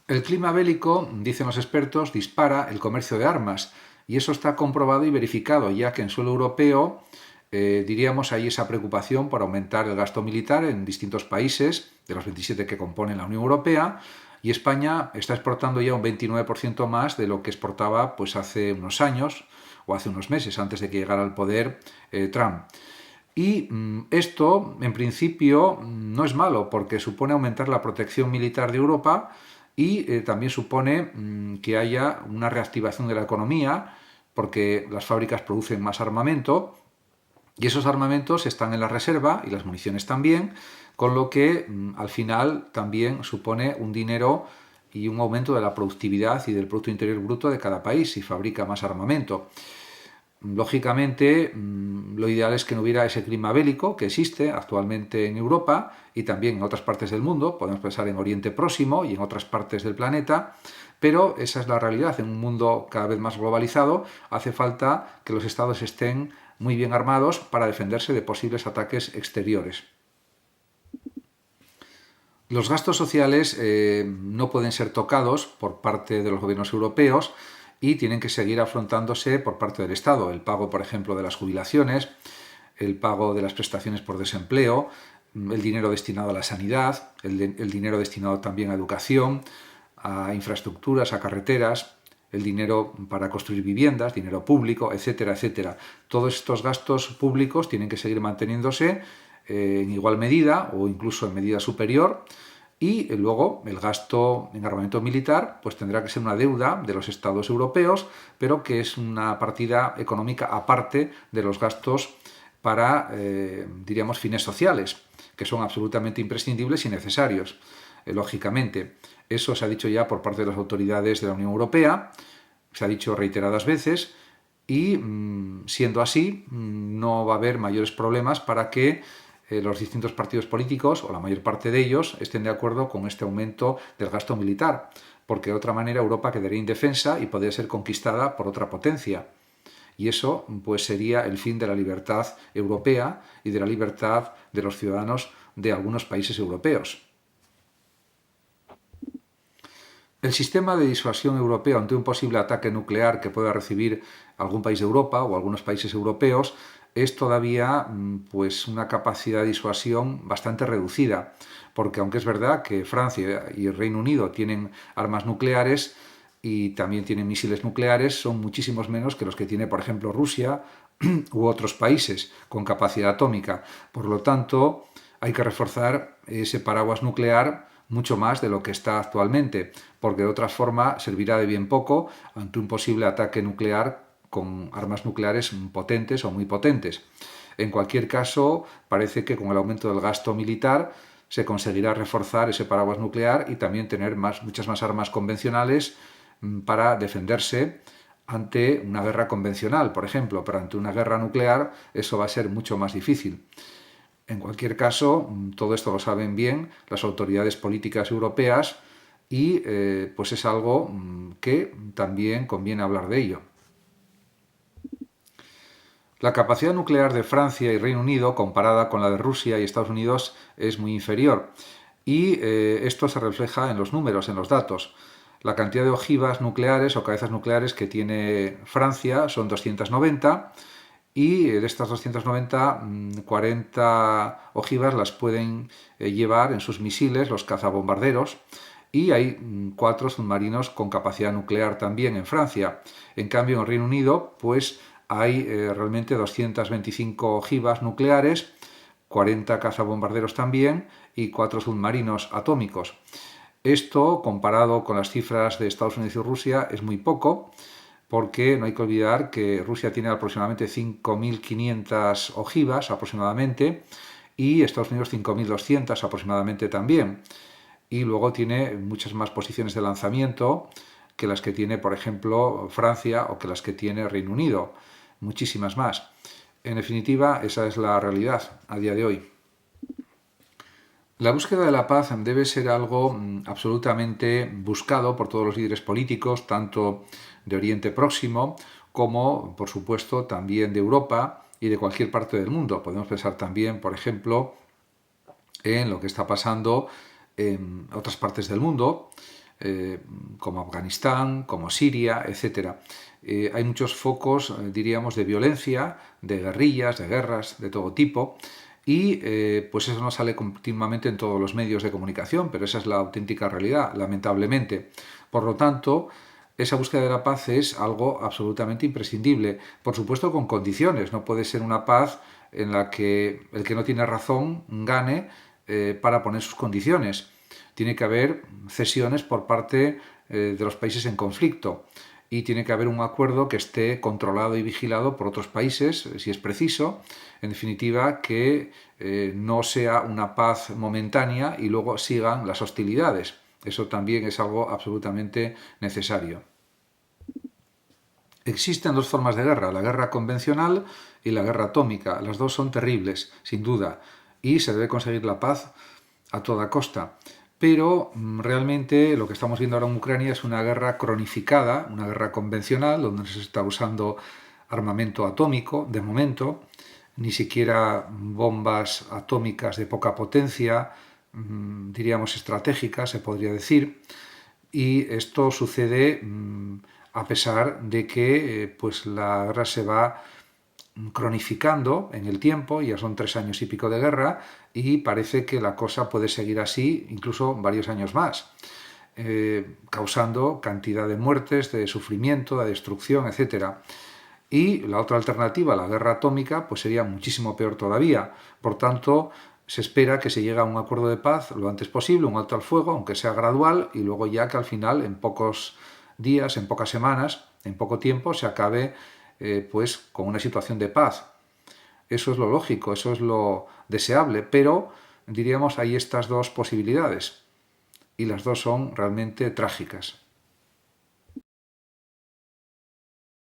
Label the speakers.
Speaker 1: El clima bélico, dicen los expertos, dispara el comercio de armas y eso está comprobado y verificado, ya que en suelo europeo, diríamos, hay esa preocupación por aumentar el gasto militar en distintos países, de los 27 que componen la Unión Europea, y España está exportando ya un 29% más de lo que exportaba pues, hace unos años o hace unos meses, antes de que llegara al poder Trump. Y esto, en principio, no es malo porque supone aumentar la protección militar de Europa y también supone que haya una reactivación de la economía porque las fábricas producen más armamento y esos armamentos están en la reserva y las municiones también, con lo que al final también supone un dinero y un aumento de la productividad y del Producto Interior Bruto de cada país si fabrica más armamento. Lógicamente, lo ideal es que no hubiera ese clima bélico que existe actualmente en Europa y también en otras partes del mundo, podemos pensar en Oriente Próximo y en otras partes del planeta, pero esa es la realidad. En un mundo cada vez más globalizado hace falta que los estados estén muy bien armados para defenderse de posibles ataques exteriores. Los gastos sociales no pueden ser tocados por parte de los gobiernos europeos y tienen que seguir afrontándose por parte del Estado. El pago, por ejemplo, de las jubilaciones, el pago de las prestaciones por desempleo, el dinero destinado a la sanidad, el dinero destinado también a educación, a infraestructuras, a carreteras, el dinero para construir viviendas, dinero público, etcétera, etcétera. Todos estos gastos públicos tienen que seguir manteniéndose en igual medida o incluso en medida superior y luego el gasto en armamento militar pues tendrá que ser una deuda de los estados europeos, pero que es una partida económica aparte de los gastos para, diríamos, fines sociales, que son absolutamente imprescindibles y necesarios, lógicamente. Eso se ha dicho ya por parte de las autoridades de la Unión Europea, se ha dicho reiteradas veces, y siendo así, no va a haber mayores problemas para que los distintos partidos políticos, o la mayor parte de ellos, estén de acuerdo con este aumento del gasto militar, porque de otra manera Europa quedaría indefensa y podría ser conquistada por otra potencia. Y eso pues sería el fin de la libertad europea y de la libertad de los ciudadanos de algunos países europeos. El sistema de disuasión europeo ante un posible ataque nuclear que pueda recibir algún país de Europa o algunos países europeos es todavía pues una capacidad de disuasión bastante reducida, porque aunque es verdad que Francia y el Reino Unido tienen armas nucleares y también tienen misiles nucleares, son muchísimos menos que los que tiene, por ejemplo, Rusia u otros países con capacidad atómica. Por lo tanto, hay que reforzar ese paraguas nuclear mucho más de lo que está actualmente, porque de otra forma servirá de bien poco ante un posible ataque nuclear con armas nucleares potentes o muy potentes. En cualquier caso, parece que con el aumento del gasto militar se conseguirá reforzar ese paraguas nuclear y también tener muchas más armas convencionales para defenderse ante una guerra convencional, por ejemplo, pero ante una guerra nuclear eso va a ser mucho más difícil. En cualquier caso, todo esto lo saben bien las autoridades políticas europeas y pues es algo que también conviene hablar de ello. La capacidad nuclear de Francia y Reino Unido comparada con la de Rusia y Estados Unidos es muy inferior y esto se refleja en los números, en los datos. La cantidad de ojivas nucleares o cabezas nucleares que tiene Francia son 290 y de estas 290, 40 ojivas las pueden llevar en sus misiles los cazabombarderos y hay 4 submarinos con capacidad nuclear también en Francia. En cambio, en el Reino Unido, pues hay realmente 225 ojivas nucleares, 40 cazabombarderos también y 4 submarinos atómicos. Esto, comparado con las cifras de Estados Unidos y Rusia, es muy poco, porque no hay que olvidar que Rusia tiene aproximadamente 5.500 ojivas aproximadamente y Estados Unidos 5.200 aproximadamente también. Y luego tiene muchas más posiciones de lanzamiento que las que tiene, por ejemplo, Francia o que las que tiene Reino Unido. Muchísimas más. En definitiva, esa es la realidad a día de hoy. La búsqueda de la paz debe ser algo absolutamente buscado por todos los líderes políticos, tanto de Oriente Próximo como, por supuesto, también de Europa y de cualquier parte del mundo. Podemos pensar también, por ejemplo, en lo que está pasando en otras partes del mundo, como Afganistán, como Siria, etc. Hay muchos focos, diríamos, de violencia, de guerrillas, de guerras de todo tipo, y pues eso no sale continuamente en todos los medios de comunicación, pero esa es la auténtica realidad, lamentablemente. Por lo tanto, esa búsqueda de la paz es algo absolutamente imprescindible. Por supuesto, con condiciones. No puede ser una paz en la que el que no tiene razón gane para poner sus condiciones. Tiene que haber cesiones por parte de los países en conflicto y tiene que haber un acuerdo que esté controlado y vigilado por otros países, si es preciso. En definitiva, que no sea una paz momentánea y luego sigan las hostilidades. Eso también es algo absolutamente necesario. Existen dos formas de guerra, la guerra convencional y la guerra atómica. Las dos son terribles, sin duda, y se debe conseguir la paz a toda costa. Pero realmente lo que estamos viendo ahora en Ucrania es una guerra cronificada, una guerra convencional, donde se está usando armamento atómico, de momento, ni siquiera bombas atómicas de poca potencia, diríamos estratégicas, se podría decir, y esto sucede a pesar de que pues la guerra se va cronificando en el tiempo, ya son 3 años y pico de guerra, y parece que la cosa puede seguir así incluso varios años más, causando cantidad de muertes, de sufrimiento, de destrucción, etc. Y la otra alternativa, la guerra atómica, pues sería muchísimo peor todavía. Por tanto, se espera que se llegue a un acuerdo de paz lo antes posible, un alto al fuego, aunque sea gradual, y luego ya que al final, en pocos días, en pocas semanas, en poco tiempo, se acabe pues con una situación de paz. Eso es lo lógico, eso es lo deseable, pero diríamos hay estas dos posibilidades y las dos son realmente trágicas.